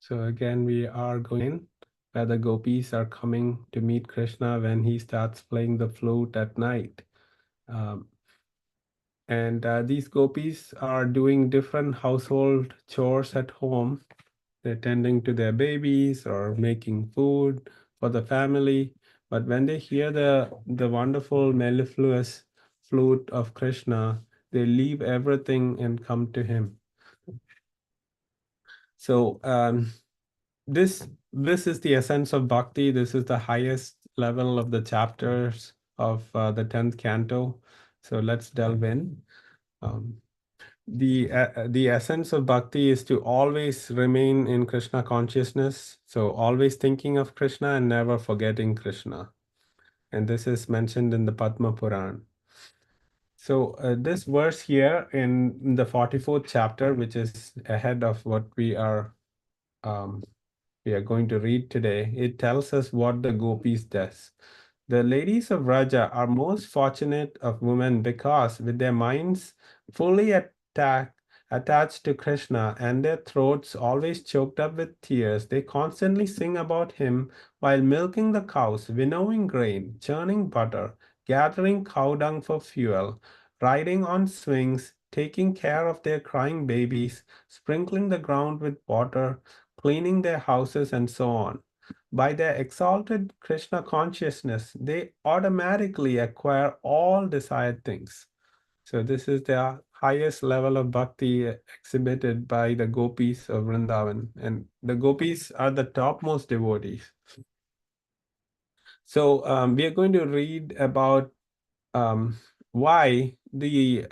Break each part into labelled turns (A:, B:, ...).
A: So again, we are going where the gopis are coming to meet Krishna when he starts playing the flute at night. Um, and these gopis are doing different household chores at home. They're tending to their babies or making food for the family. But when they hear the wonderful mellifluous flute of Krishna, they leave everything and come to him. So this is the essence of bhakti. This is the highest level of the chapters of the 10th canto. So let's delve in. Um, the essence of bhakti is to always remain in Krishna consciousness. So always thinking of Krishna and never forgetting Krishna. And this is mentioned in the Padma Puran. So this verse here in the 44th chapter, which is ahead of what um, we are going to read today, it tells us what the gopis does. The ladies of Raja are most fortunate of women because with their minds fully attached to Krishna and their throats always choked up with tears, they constantly sing about him while milking the cows, winnowing grain, churning butter, gathering cow dung for fuel, riding on swings, taking care of their crying babies, sprinkling the ground with water, cleaning their houses, and so on. By their exalted Krishna consciousness, they automatically acquire all desired things. So, this is the highest level of bhakti exhibited by the gopis of Vrindavan. And the gopis are the topmost devotees. So, we are going to read about why the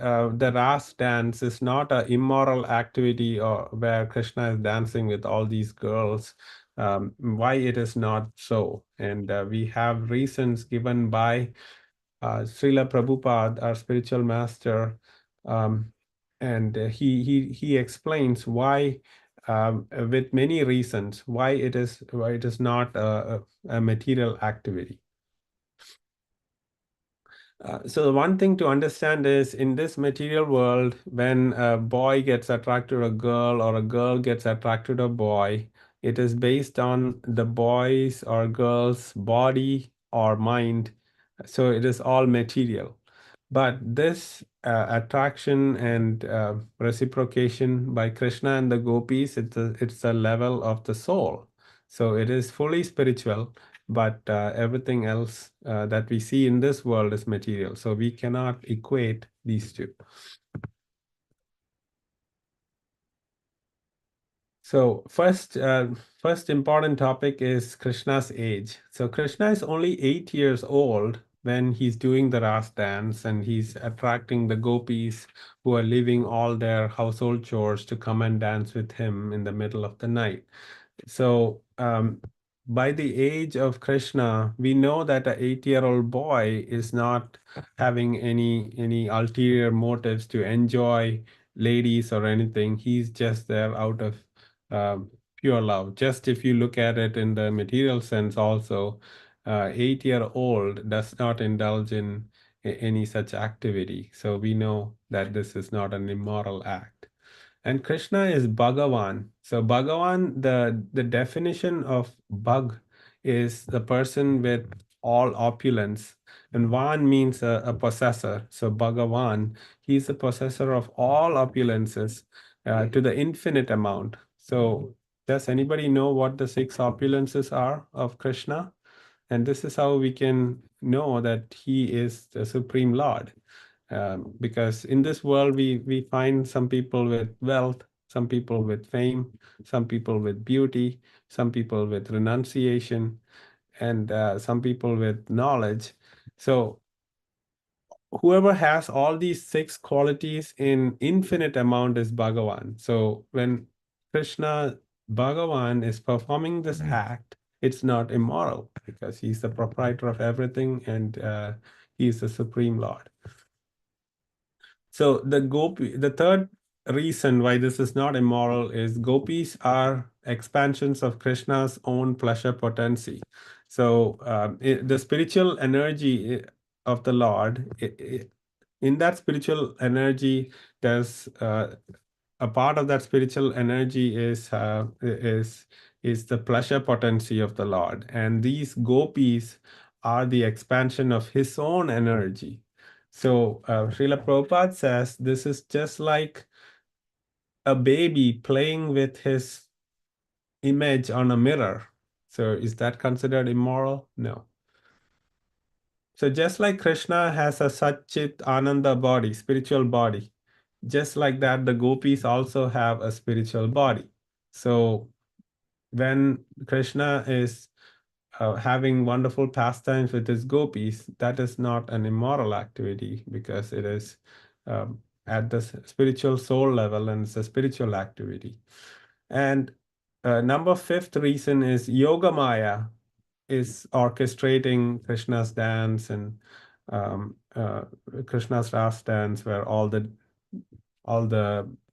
A: Raas dance is not an immoral activity or where Krishna is dancing with all these girls, why it is not so. And we have reasons given by Srila Prabhupada, our spiritual master, and he explains why, with many reasons, why it is not a material activity. So the one thing to understand is in this material world, when a boy gets attracted to a girl or a girl gets attracted to a boy, it is based on the boy's or girl's body or mind. So it is all material. But this attraction and reciprocation by Krishna and the gopis, it's a level of the soul. So it is fully spiritual, but everything else that we see in this world is material. So we cannot equate these two. So first important topic is Krishna's age. So Krishna is only 8 years old when he's doing the Ras dance and he's attracting the gopis who are leaving all their household chores to come and dance with him in the middle of the night. So by the age of Krishna, we know that an 8-year-old boy is not having any ulterior motives to enjoy ladies or anything. He's just there out of um, pure love. Just if you look at it in the material sense, also, 8-year-old does not indulge in any such activity. So we know that this is not an immoral act. And Krishna is Bhagavan. So Bhagavan, the definition of Bhag is the person with all opulence. And Van means a possessor. So Bhagavan, he's the possessor of all opulences to the infinite amount. So does anybody know what the six opulences are of Krishna? And this is how we can know that he is the Supreme Lord. Because in this world, we find some people with wealth, some people with fame, some people with beauty, some people with renunciation, and some people with knowledge. So whoever has all these six qualities in infinite amount is Bhagavan. So when Krishna Bhagavan is performing this act, it's not immoral because he's the proprietor of everything and he's the supreme Lord. So the third reason why this is not immoral is gopis are expansions of Krishna's own pleasure potency. So the spiritual energy of the Lord, in that spiritual energy, there's a part of that spiritual energy is the pleasure potency of the Lord, and these gopis are the expansion of his own energy. So Srila Prabhupada says this is just like a baby playing with his image on a mirror. So is that considered immoral? No. So just like Krishna has a Satchit Ananda body, spiritual body, just like that, the gopis also have a spiritual body. So when Krishna is having wonderful pastimes with his gopis, that is not an immoral activity because it is at the spiritual soul level and it's a spiritual activity. And number fifth reason is Yoga Maya is orchestrating Krishna's dance and Krishna's Raas dance, where all the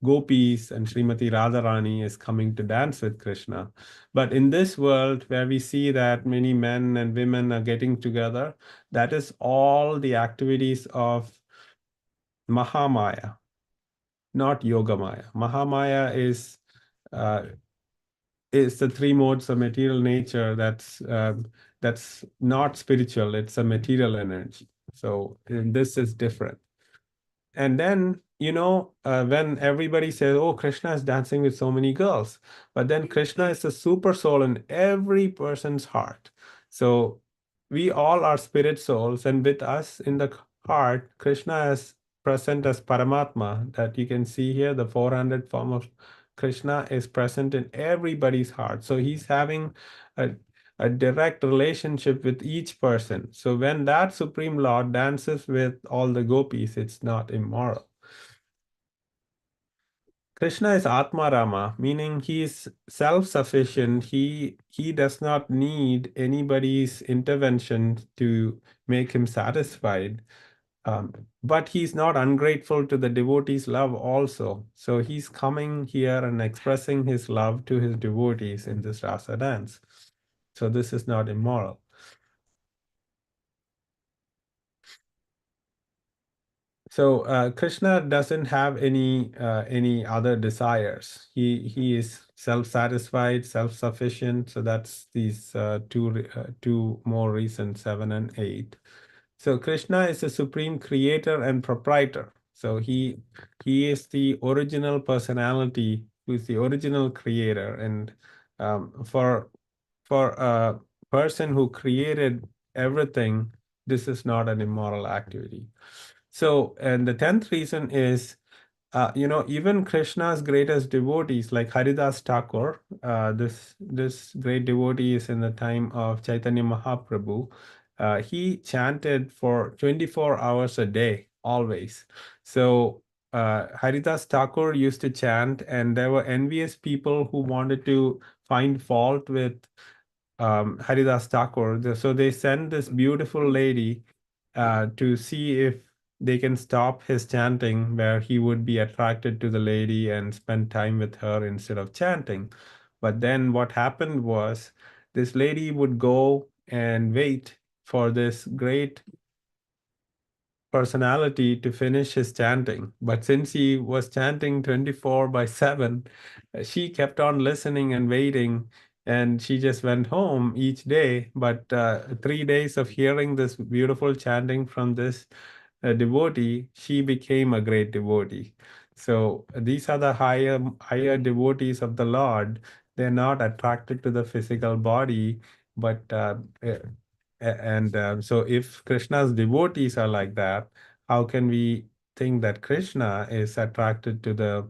A: gopis and Srimati Radharani is coming to dance with Krishna. But in this world where we see that many men and women are getting together, that is all the activities of Mahamaya, not Yogamaya. Mahamaya uh, is the three modes of material nature that's not spiritual. It's a material energy. So this is different. And then, when everybody says, oh, Krishna is dancing with so many girls, but then Krishna is the super soul in every person's heart. So we all are spirit souls, and with us in the heart, Krishna is present as Paramatma, that you can see here, the 400 form of Krishna is present in everybody's heart. So he's having a a direct relationship with each person. So when that Supreme Lord dances with all the gopis, it's not immoral. Krishna is Atma Rama, meaning he is self-sufficient. He does not need anybody's intervention to make him satisfied. But he's not ungrateful to the devotees' love also. So he's coming here and expressing his love to his devotees in this rasa dance. So this is not immoral. So Krishna doesn't have any other desires. He is self-satisfied, self-sufficient. So that's these two more reasons, 7 and 8. So Krishna is the supreme creator and proprietor. So he is the original personality, who is the original creator. And for a person who created everything, this is not an immoral activity. So, and the 10th reason is, even Krishna's greatest devotees, like Haridas Thakur, this great devotee is in the time of Chaitanya Mahaprabhu. He chanted for 24 hours a day, always. So, Haridas Thakur used to chant, and there were envious people who wanted to find fault with Haridas Thakur. So they sent this beautiful lady to see if they can stop his chanting, where he would be attracted to the lady and spend time with her instead of chanting. But then what happened was this lady would go and wait for this great personality to finish his chanting. But since he was chanting 24 by 7, she kept on listening and waiting. And she just went home each day. But 3 days of hearing this beautiful chanting from this devotee, she became a great devotee. So these are the higher devotees of the Lord. They're not attracted to the physical body, but and so if Krishna's devotees are like that, how can we think that Krishna is attracted to the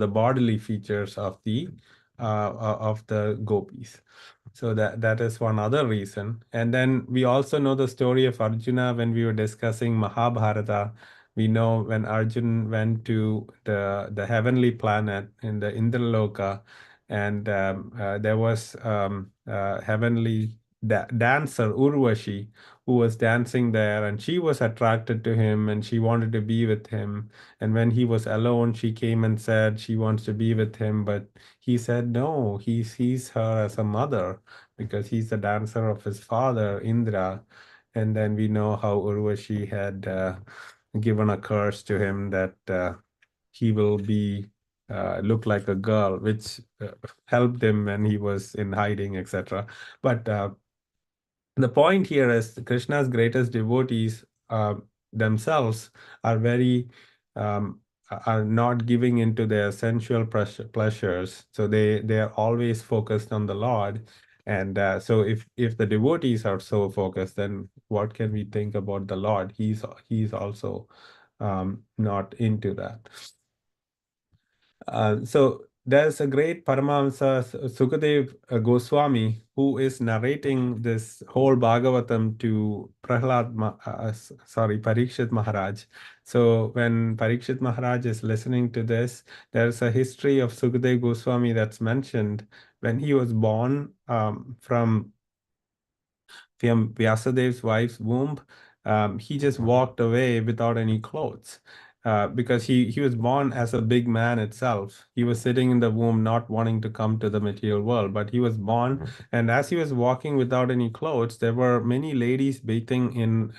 A: bodily features of the gopis? So that is one other reason. And then we also know the story of Arjuna when we were discussing Mahabharata. We know when Arjun went to the heavenly planet in the Indraloka, and there was heavenly dancer Urvashi who was dancing there, and she was attracted to him and she wanted to be with him. And when he was alone, she came and said she wants to be with him, but he said no, he sees her as a mother because he's the dancer of his father, Indra. And then we know how Urvashi had given a curse to him that he will be look like a girl, which helped him when he was in hiding, etc. But the point here is Krishna's greatest devotees themselves are very um, are not giving into their sensual pleasures. So they are always focused on the Lord. And so if the devotees are so focused, then what can we think about the Lord? He's also not into that. So there's a great Paramahamsa Sukadev Goswami who is narrating this whole Bhagavatam to Parikshit Maharaj. So when Parikshit Maharaj is listening to this, there's a history of Sukadev Goswami that's mentioned when he was born from Vyasadev's wife's womb. He just walked away without any clothes because he was born as a big man itself. He was sitting in the womb, not wanting to come to the material world, but he was born. And as he was walking without any clothes, there were many ladies bathing in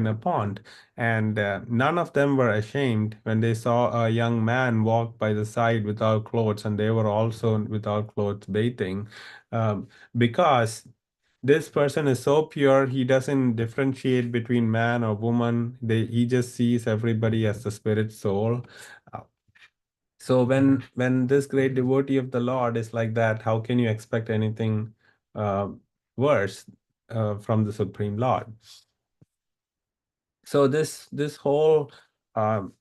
A: a pond, and none of them were ashamed when they saw a young man walk by the side without clothes, and they were also without clothes bathing. Because this person is so pure, he doesn't differentiate between man or woman. He just sees everybody as the spirit soul. Uh, so when this great devotee of the Lord is like that, how can you expect anything uh, worse from the Supreme Lord? So this whole um,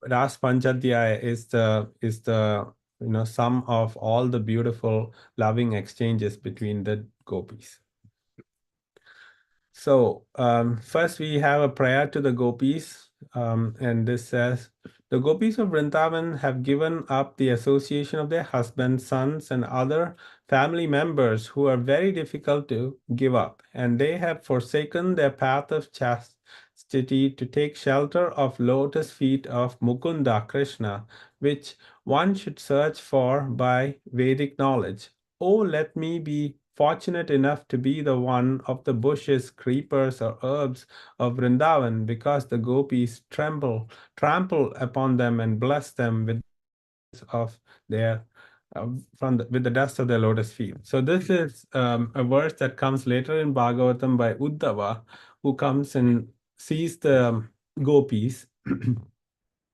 A: Ras Panchadhyaya is the sum of all the beautiful loving exchanges between the gopis. So, first we have a prayer to the gopis, and this says, the gopis of Vrindavan have given up the association of their husbands, sons, and other family members who are very difficult to give up, and they have forsaken their path of chastity to take shelter of lotus feet of Mukunda Krishna, which one should search for by Vedic knowledge. Oh, let me be fortunate enough to be the one of the bushes, creepers, or herbs of Vrindavan, because the gopis trample upon them and bless them with of their with the dust of their lotus feet. So this is a verse that comes later in Bhagavatam by Uddhava, who comes and sees the gopis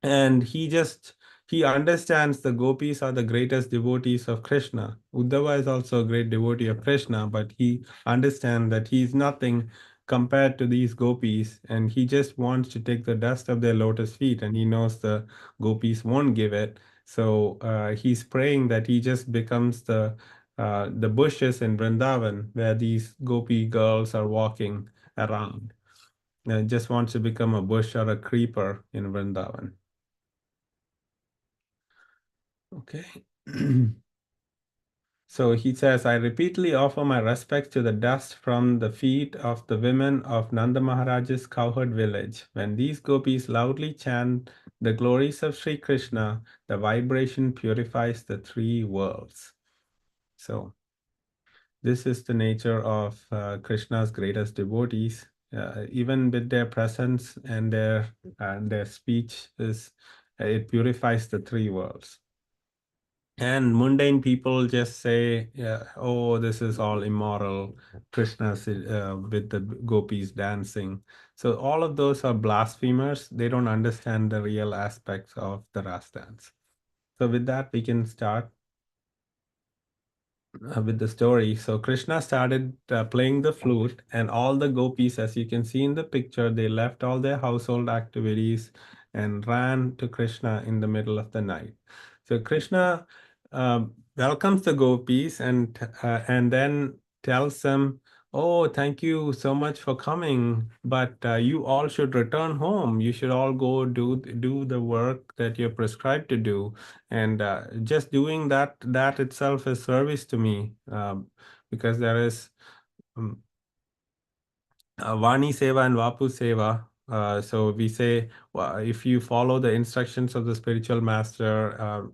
A: and he understands the gopis are the greatest devotees of Krishna. Uddhava is also a great devotee of Krishna, but he understands that he is nothing compared to these gopis, and he just wants to take the dust of their lotus feet, and he knows the gopis won't give it. So he's praying that he just becomes the bushes in Vrindavan where these gopi girls are walking around. Just wants to become a bush or a creeper in Vrindavan. Okay. So he says, I repeatedly offer my respects to the dust from the feet of the women of Nanda Maharaj's cowherd village. When these gopis loudly chant the glories of Sri Krishna, the vibration purifies the three worlds. So this is the nature of Krishna's greatest devotees. Even with their presence and their speech it purifies the three worlds. And mundane people just say, yeah, oh, this is all immoral. Krishna's with the gopis dancing. So all of those are blasphemers. They don't understand the real aspects of the Ras dance. So with that, we can start with the story. So Krishna started playing the flute, and all the gopis, as you can see in the picture, they left all their household activities and ran to Krishna in the middle of the night. So Krishna welcomes the gopis and then tells them, "Oh, thank you so much for coming, but you all should return home. You should all go do the work that you're prescribed to do." And just doing that itself is service to me, because there is um, Vani Seva and Vapu Seva. So we say, well, if you follow the instructions of the spiritual master,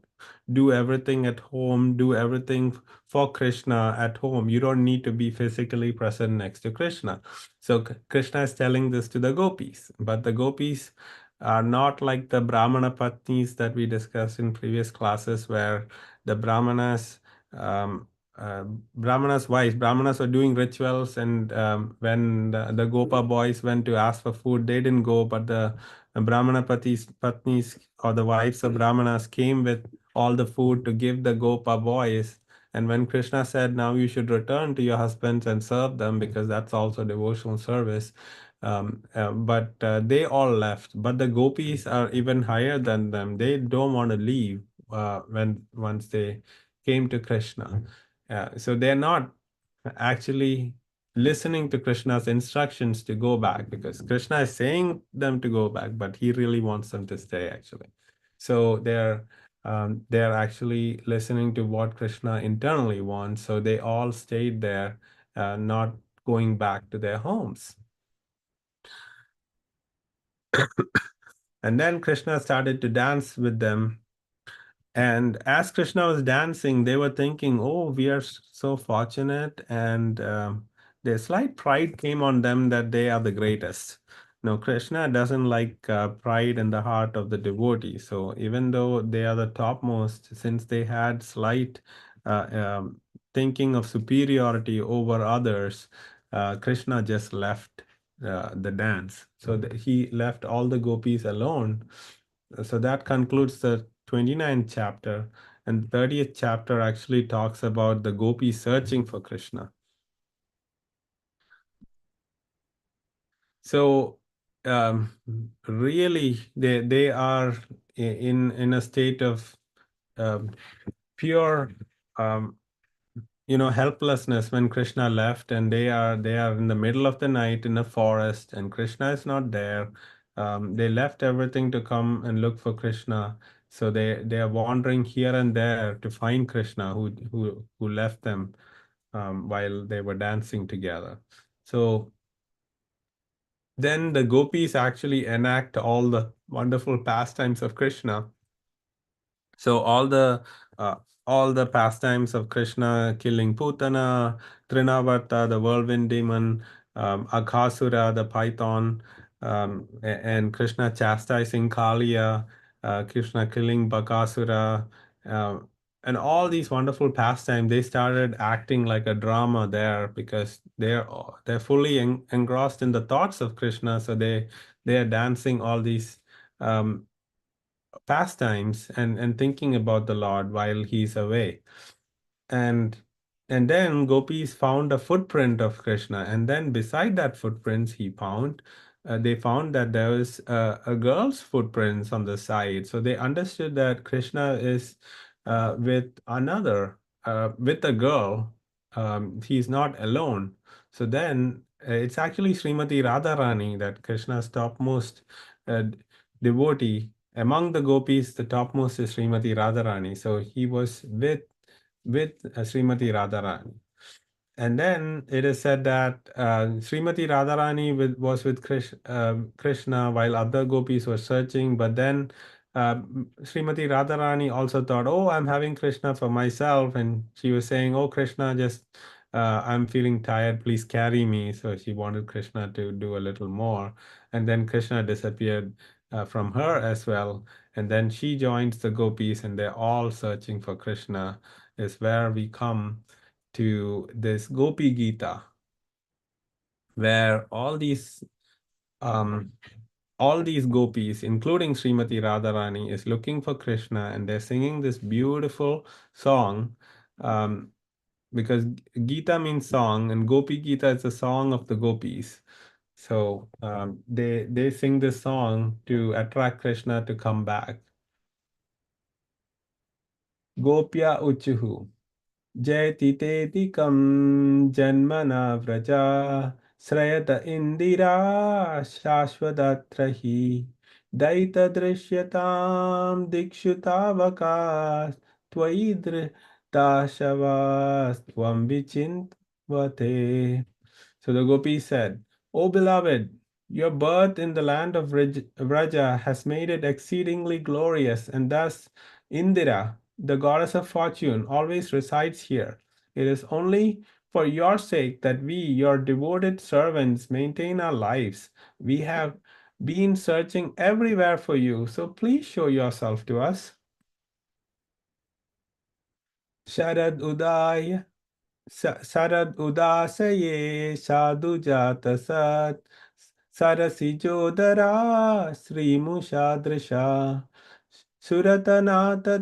A: do everything at home, do everything for Krishna at home. You don't need to be physically present next to Krishna. So Krishna is telling this to the gopis, but the gopis are not like the Brahmana Patnis that we discussed in previous classes, where the um, uh, Brahmanas were doing rituals, and when the Gopa boys went to ask for food, they didn't go, but the Patnis, or the wives of Brahmanas, came with all the food to give the Gopa boys. And when Krishna said, now you should return to your husbands and serve them, because that's also devotional service, but they all left. But the gopis are even higher than them. They don't want to leave when once they came to Krishna. So they're not actually listening to Krishna's instructions to go back, because Krishna is saying them to go back, but he really wants them to stay actually. So they're actually listening to what Krishna internally wants. So they all stayed there, not going back to their homes. And then Krishna started to dance with them. And as Krishna was dancing, they were thinking, oh, we are so fortunate. And their slight pride came on them that they are the greatest. No, Krishna doesn't like pride in the heart of the devotee. So even though they are the topmost, since they had slight uh, um, thinking of superiority over others, Krishna just left the dance. So he left all the gopis alone. So that concludes the 29th chapter. And the 30th chapter actually talks about the gopis searching for Krishna. So um, really, they are in a state of um, pure um, helplessness when Krishna left, and they are in the middle of the night in a forest, and Krishna is not there. They left everything to come and look for Krishna. So they are wandering here and there to find Krishna, who left them while they were dancing together. So then the gopis actually enact all the wonderful pastimes of Krishna. So uh, all the pastimes of Krishna killing Putana, Trinavarta, the whirlwind demon, Aghasura, the python, and Krishna chastising Kaliya, Krishna killing Bakasura, uh, and all these wonderful pastimes, they started acting like a drama there, because they're fully engrossed in the thoughts of Krishna. So they are dancing all these um, pastimes and thinking about the Lord while he's away. And and then gopis found a footprint of Krishna, and then beside that footprints they found that there was a girl's footprints on the side. So they understood that Krishna is with a girl. He's not alone. So then it's actually Srimati Radharani, that Krishna's topmost uh, devotee. Among the gopis, the topmost is Srimati Radharani. So he was with Srimati Radharani. And then it is said that Srimati Radharani was with Krishna while other gopis were searching. But then Srimati Radharani also thought, oh, I'm having Krishna for myself. And she was saying, oh, Krishna, I'm feeling tired. Please carry me. So she wanted Krishna to do a little more. And then Krishna disappeared from her as well. And then she joins the gopis, and they're all searching for Krishna, is where we come to this Gopi Gita, where um, all these gopis, including Srimati Radharani, is looking for Krishna, and they're singing this beautiful song. Um, because Gita means song, and Gopi Gita is a song of the gopis. So they sing this song to attract Krishna to come back. Gopya Uchuhu. जयति तेतिकं जन्मना व्रजा श्रयत इन्दिरा शाश्वतत्र हि दयितदृश्यतां दिक्षु तावका त्वयि धृताशवास्त्वं विचिन्वते. So the gopi said, O beloved, your birth in the land of Vraja has made it exceedingly glorious, and thus Indira, the goddess of fortune, always resides here. It is only for your sake that we, your devoted servants, maintain our lives. We have been searching everywhere for you. So please show yourself to us. Sharad Uday Sarad Udasaye Sadhu Jata Sat Sarasijodara Sri Mushadrisha Suratanata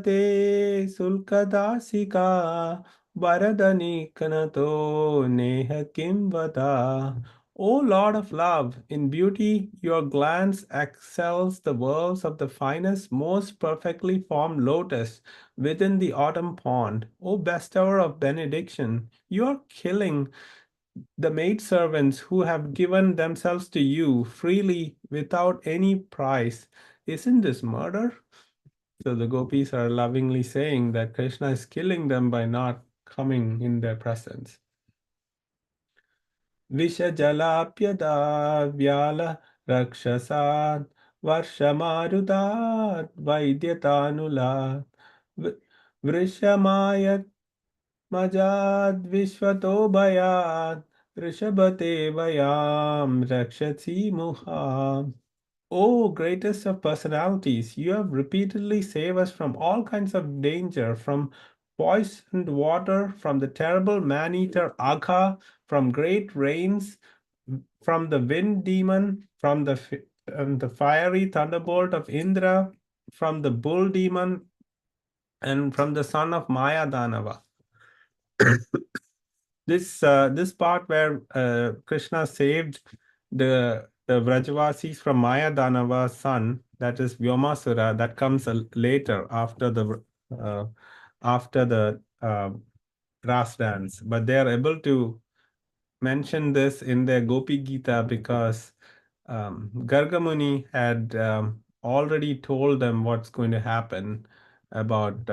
A: Sulkadasika Varadani Kanato Neha Kimbata. O Lord of love, in beauty your glance excels the worlds of the finest, most perfectly formed lotus within the autumn pond. O bestower of benediction, you are killing the maidservants who have given themselves to you freely without any price. Isn't this murder? So the gopis are lovingly saying that Krishna is killing them by not coming in their presence. Vishajalapyada vyala rakshasat varshamarudad vaidyatanula vrishamayat majad vishvato bhayat rishabhate vayam rakshasi muha. O greatest of personalities, you have repeatedly saved us from all kinds of danger, from poisoned water, from the terrible man-eater Agha, from great rains, from the wind demon, from the fiery thunderbolt of Indra, from the bull demon, and from the son of Maya Danava. This part where Krishna saved the Vrajavasis from Maya Danava's son, that is Vyomasura, that comes later uh, after the Raas dance. But they are able to mention this in their Gopi Gita because Gargamuni had already told them what's going to happen about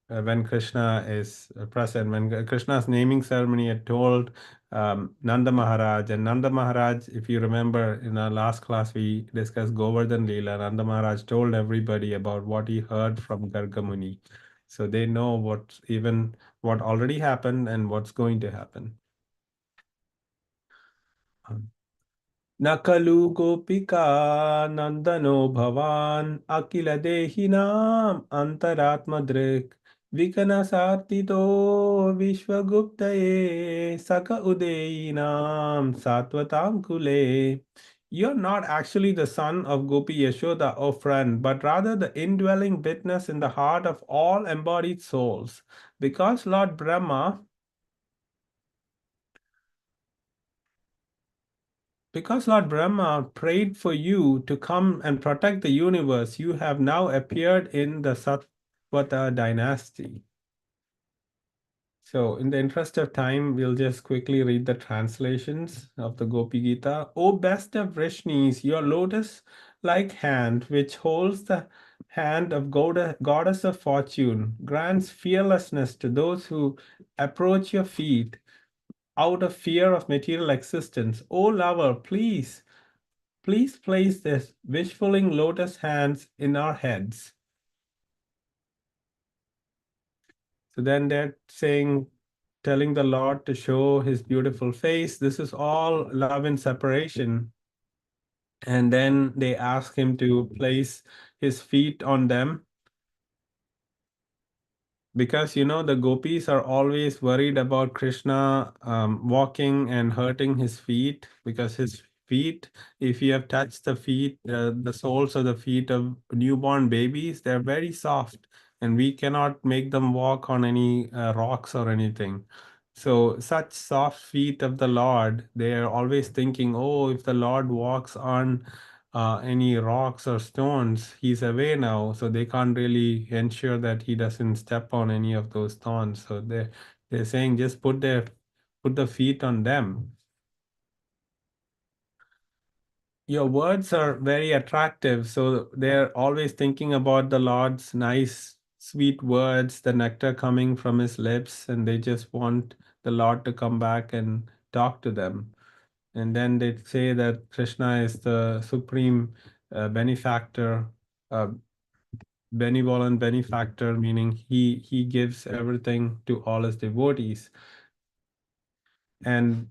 A: when Krishna is present. When Krishna's naming ceremony had told Nanda Maharaj, and Nanda Maharaj, if you remember in our last class, we discussed Govardhan Leela. Nanda Maharaj told everybody about what he heard from Gargamuni. So they know what already happened and what's going to happen. Nakalu Gopika Nandano Bhavan Akila Dehinam Antaratma Drik Vikana Sartito Vishwaguptaye Saka Udeinam Satvatam Kule. You're not actually the son of Gopi Yashoda, O friend, but rather the indwelling witness in the heart of all embodied souls. Because Lord Brahma prayed for you to come and protect the universe, you have now appeared in the Satvata dynasty. So, in the interest of time, we'll just quickly read the translations of the Gopi Gita. O best of Vrishnis, your lotus like hand, which holds the hand of goddess of fortune, grants fearlessness to those who approach your feet out of fear of material existence. O lover, please place this wish-fulfilling lotus hands in our heads. So then they're telling the Lord to show his beautiful face. This is all love and separation. And then they ask him to place his feet on them. Because the gopis are always worried about Krishna walking and hurting his feet, because his feet, if you have touched the soles of the feet of newborn babies, they're very soft, and we cannot make them walk on any rocks or anything. So such soft feet of the Lord, they are always thinking, oh, if the Lord walks on any rocks or stones, he's away now, so they can't really ensure that he doesn't step on any of those thorns. So they're saying just put the feet on them. Your words are very attractive, so they're always thinking about the Lord's nice, sweet words, the nectar coming from his lips, and they just want the Lord to come back and talk to them. And then they say that Krishna is the supreme benefactor, uh, benevolent benefactor, meaning he gives everything to all his devotees. And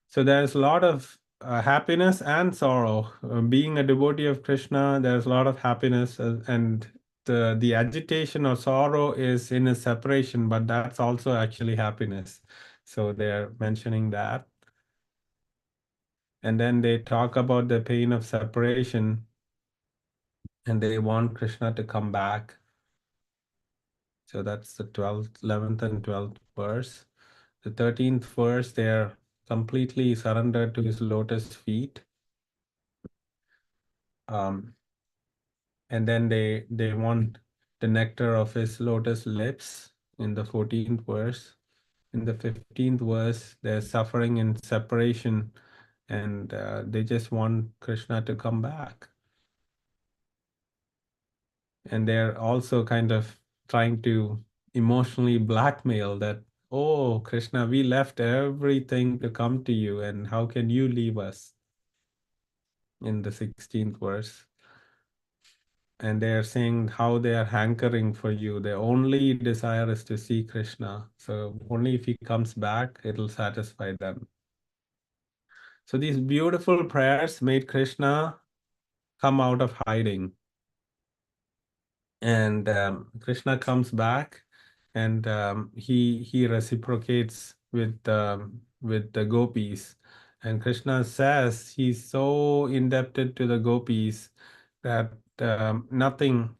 A: so there's a lot of happiness and sorrow. Being a devotee of Krishna, there's a lot of happiness, and the agitation or sorrow is in a separation, but that's also actually happiness. So they're mentioning that. And then they talk about the pain of separation, and they want Krishna to come back. So that's the 12th, 11th, and 12th verse. The 13th verse, they're completely surrendered to his lotus feet. Um, and then they want the nectar of his lotus lips in the 14th verse. In the 15th verse, they're suffering in separation, and they just want Krishna to come back. And they're also kind of trying to emotionally blackmail that, oh, Krishna, we left everything to come to you, and how can you leave us? In the 16th verse. And they are saying how they are hankering for you. Their only desire is to see Krishna. So only if he comes back, it'll satisfy them. So these beautiful prayers made Krishna come out of hiding. And Krishna comes back, and he reciprocates with the gopis. And Krishna says he's so indebted to the gopis that nothing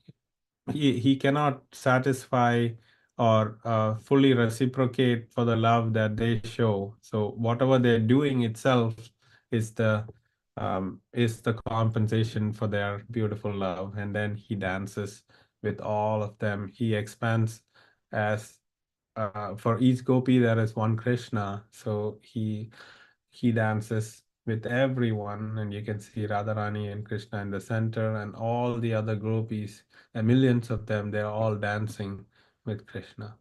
A: he cannot satisfy or fully reciprocate for the love that they show. So whatever they're doing itself is the compensation for their beautiful love. And then he dances with all of them. He expands as for each gopi there is one Krishna. So he dances with everyone, and you can see Radharani and Krishna in the center, and all the other gopis, millions of them, they're all dancing with Krishna.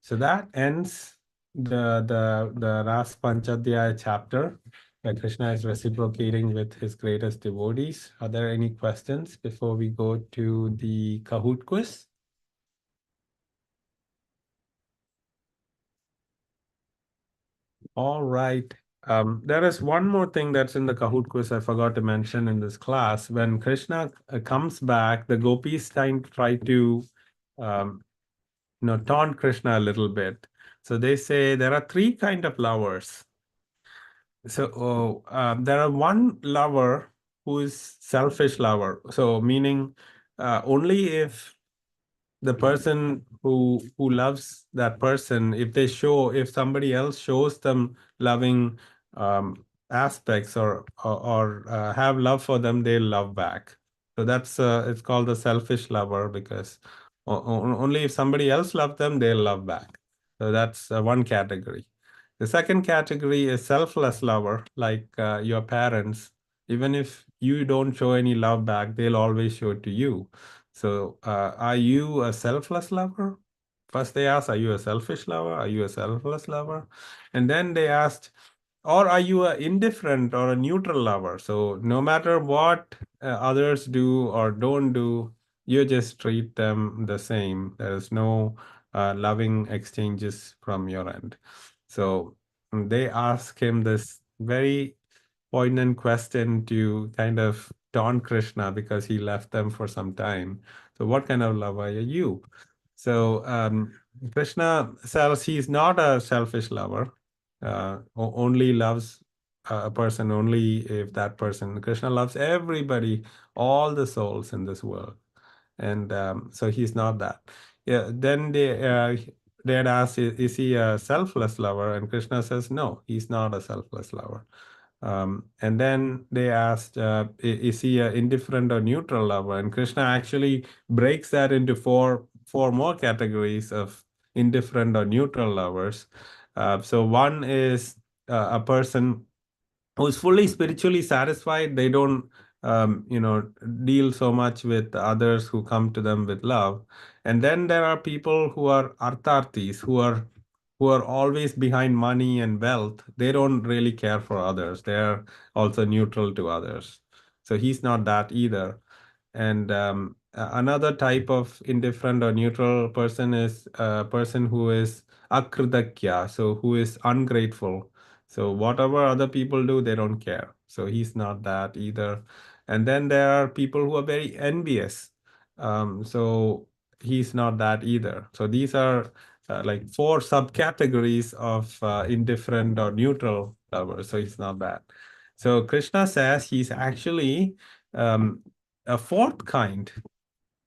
A: So that ends the Ras Panchadhyaya chapter, where Krishna is reciprocating with his greatest devotees. Are there any questions before we go to the Kahoot quiz? All right. There is one more thing that's in the Kahoot quiz I forgot to mention in this class. When Krishna comes back, the gopis try to um, taunt Krishna a little bit. So they say there are three kind of lovers. So there are one lover who is selfish lover. So meaning only if the person who loves that person, if somebody else shows them loving aspects or have love for them, they'll love back. So that's it's called the selfish lover, because only if somebody else loves them, they'll love back. So that's one category. The second category is selfless lover, like your parents. Even if you don't show any love back, they'll always show it to you. So, are you a selfless lover? First, they asked, are you a selfish lover? Are you a selfless lover? And then they asked, or are you a indifferent or a neutral lover? So, no matter what others do or don't do, you just treat them the same. There is no loving exchanges from your end. So, they ask him this very poignant question to kind of taunt Krishna because he left them for some time. So, what kind of lover are you? So, Krishna says he's not a selfish lover, only loves a person only if that person, Krishna loves everybody, all the souls in this world. And so he's not that. Yeah, then they had asked, is he a selfless lover? And Krishna says, no, he's not a selfless lover. And then they asked, is he an indifferent or neutral lover? And Krishna actually breaks that into four more categories of indifferent or neutral lovers. So one is a person who's fully spiritually satisfied. They don't, deal so much with others who come to them with love. And then there are people who are artharthis, who are always behind money and wealth. They don't really care for others. They're also neutral to others. So he's not that either. And another type of indifferent or neutral person is a person who is akridakya, so who is ungrateful. So whatever other people do, they don't care. So he's not that either. And then there are people who are very envious. So he's not that either. So these are like four subcategories of indifferent or neutral lovers. So he's not that. So Krishna says he's actually um, a fourth kind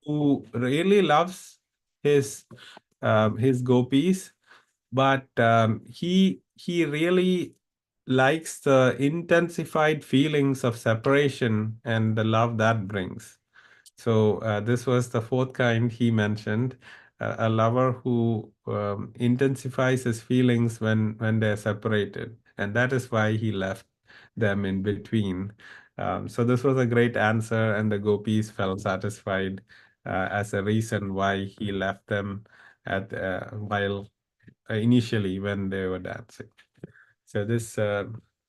A: who really loves his his gopis, but he really likes the intensified feelings of separation and the love that brings. So this was the fourth kind he mentioned, a lover who intensifies his feelings when they're separated, and that is why he left them in between. So this was a great answer, and the gopis felt satisfied as a reason why he left them at while initially when they were dancing. So this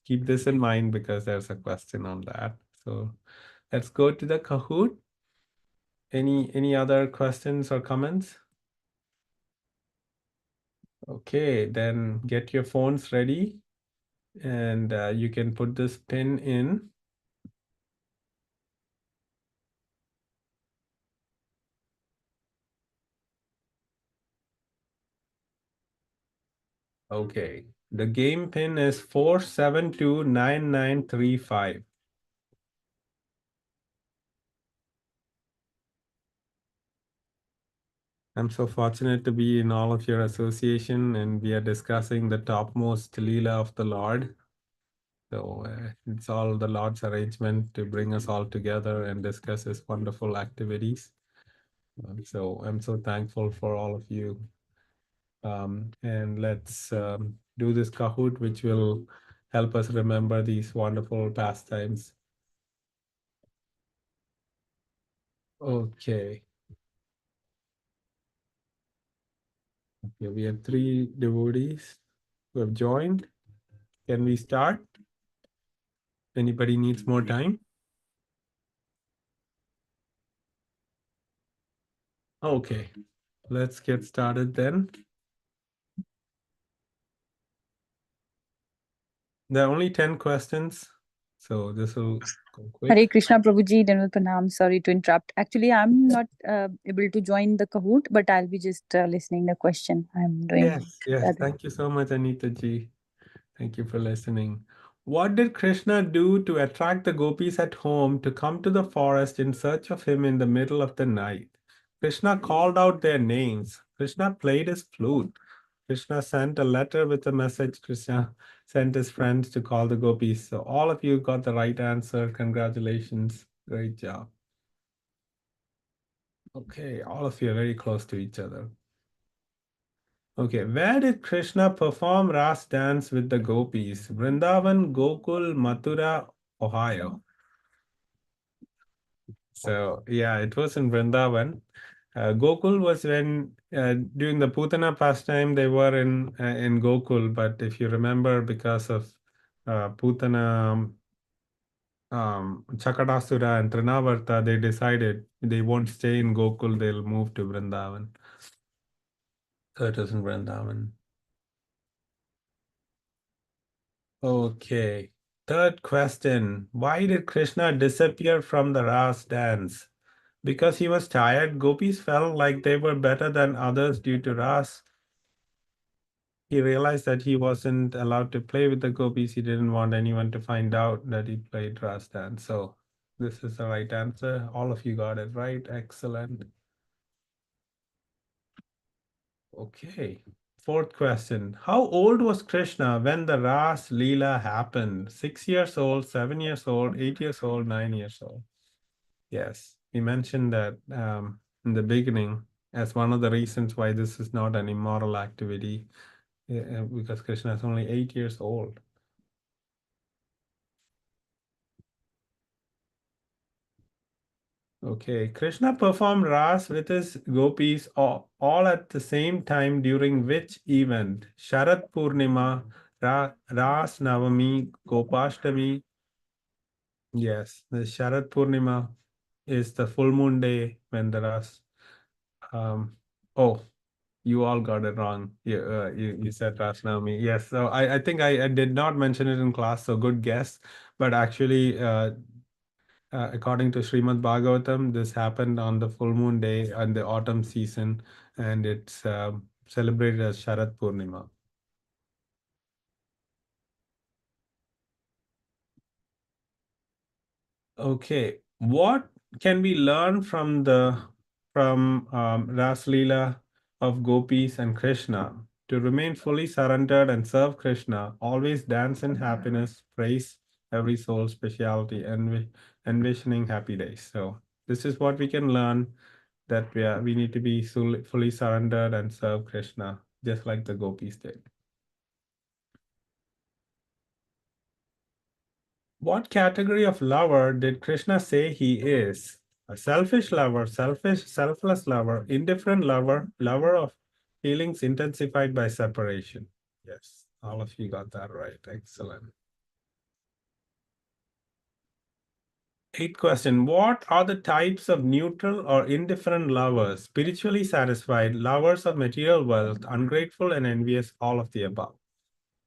A: keep this in mind because there's a question on that. So let's go to the Kahoot. Any other questions or comments? Okay, then get your phones ready and you can put this pin in. Okay, the game pin is 4729935. I'm so fortunate to be in all of your association, and we are discussing the topmost Leela of the Lord. So it's all the Lord's arrangement to bring us all together and discuss His wonderful activities. So I'm so thankful for all of you. And let's do this Kahoot, which will help us remember these wonderful pastimes. Okay. Okay, we have 3 devotees who have joined. Can we start? Anybody needs more time? Okay, let's get started then. There are only 10 questions, so this will go
B: Hare
A: quick.
B: Krishna Prabhuji, Denval Pranam. Sorry to interrupt. Actually, I'm not able to join the Kahoot, but I'll be just listening the question. I'm doing
A: Yes.
B: that.
A: Thank you so much, Anita ji. Thank you for listening. What did Krishna do to attract the gopis at home to come to the forest in search of him in the middle of the night? Krishna called out their names. Krishna played his flute. Krishna sent a letter with a message. Krishna sent his friends to call the gopis. So all of you got the right answer. Congratulations. Great job. Okay, all of you are very close to each other. Okay, where did Krishna perform Ras dance with the gopis? Vrindavan, Gokul, Mathura, Ohio. So yeah, it was in Vrindavan. Gokul was when during the Putana pastime they were in Gokul, but if you remember, because of Putana, Chakadasura and Trinavarta, they decided they won't stay in Gokul; they'll move to Vrindavan. So it was in Vrindavan. Okay. Third question. Why did Krishna disappear from the Ras dance? Because he was tired. Gopis felt like they were better than others due to Ras. He realized that he wasn't allowed to play with the gopis. He didn't want anyone to find out that he played Ras dance. So this is the right answer. All of you got it right. Excellent. Okay. Fourth question. How old was Krishna when the Ras Leela happened? 6 years old, 7 years old, 8 years old, 9 years old. Yes, we mentioned that in the beginning as one of the reasons why this is not an immoral activity, because Krishna is only 8 years old. Okay, Krishna performed Ras with his gopis all at the same time during which event? Sharat Purnima, Ras Navami, Gopashtami. Yes, the Sharat Purnima is the full moon day when the Ras. Um, oh, You all got it wrong. You said Rasnami. Yes. So I think I did not mention it in class. So good guess. But actually, according to Srimad Bhagavatam, this happened on the full moon day on the autumn season, and it's celebrated as Sharat Purnima. Okay, what can we learn from Ras Leela of Gopis and Krishna? To remain fully surrendered and serve Krishna, always dance in happiness, praise every soul's speciality, and envisioning happy days. So this is what we can learn, that we need to be fully surrendered and serve Krishna, just like the Gopis did. What category of lover did Krishna say he is? A selfish lover, selfless lover, indifferent lover, lover of feelings intensified by separation. Yes, all of you got that right. Excellent. Eighth question. What are the types of neutral or indifferent lovers? Spiritually satisfied, lovers of material wealth, ungrateful and envious, all of the above.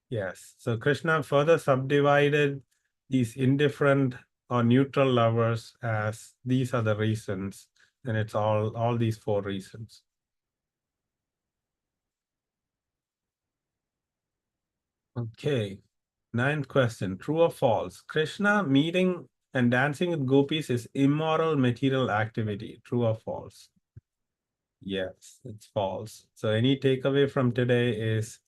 A: Yes. So Krishna further subdivided these indifferent or neutral lovers as these are the reasons, and it's all these four reasons. Okay. Ninth question. True or false? Krishna meeting and dancing with gopis is immoral material activity. True or false? Yes, it's false. So any takeaway from today is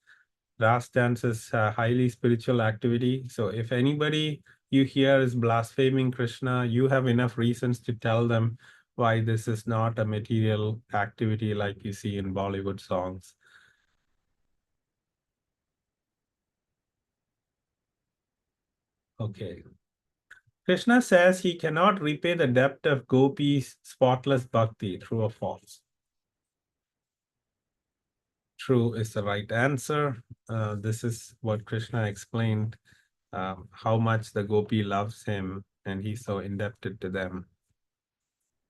A: Raas dance is a highly spiritual activity. So if anybody you hear is blaspheming Krishna, you have enough reasons to tell them why this is not a material activity like you see in Bollywood songs. Okay. Krishna says he cannot repay the debt of Gopi's spotless bhakti. True or false? True is the right answer. This is what Krishna explained, how much the Gopi loves him, and he's so indebted to them.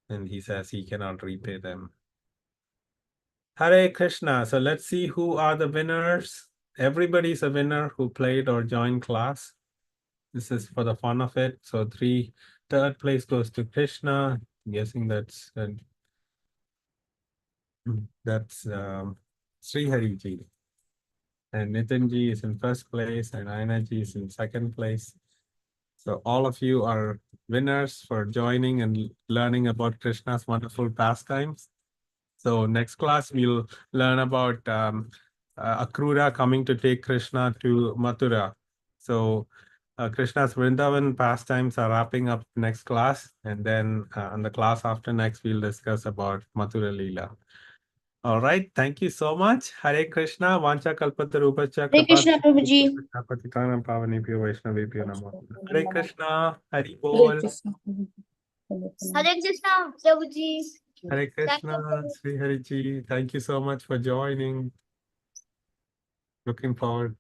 A: And he says he cannot repay them. Hare Krishna. So let's see who are the winners. Everybody's a winner who played or joined class. This is for the fun of it. So third place goes to Krishna. I'm guessing that's Sri Hari ji. And Nitin ji is in first place, and Aina ji is in second place. So all of you are winners for joining and learning about Krishna's wonderful pastimes. So next class, we'll learn about Akrura coming to take Krishna to Mathura. So Krishna's Vrindavan pastimes are wrapping up next class. And then on the class after next, we'll discuss about Mathura Leela. All right. Thank you so much. Hare Krishna. Vancha kalpatarupacha
C: Hare Krishna, Prabhuji.
A: patitanam pavanebhyo vaishnavebhyo namo. Hare Krishna. Hari
B: Hare
A: Bol.
B: Krishna.
C: Hare Krishna, Prabhuji.
A: Hare Krishna. Sri Hari Ji. Thank you so much for joining. Looking forward.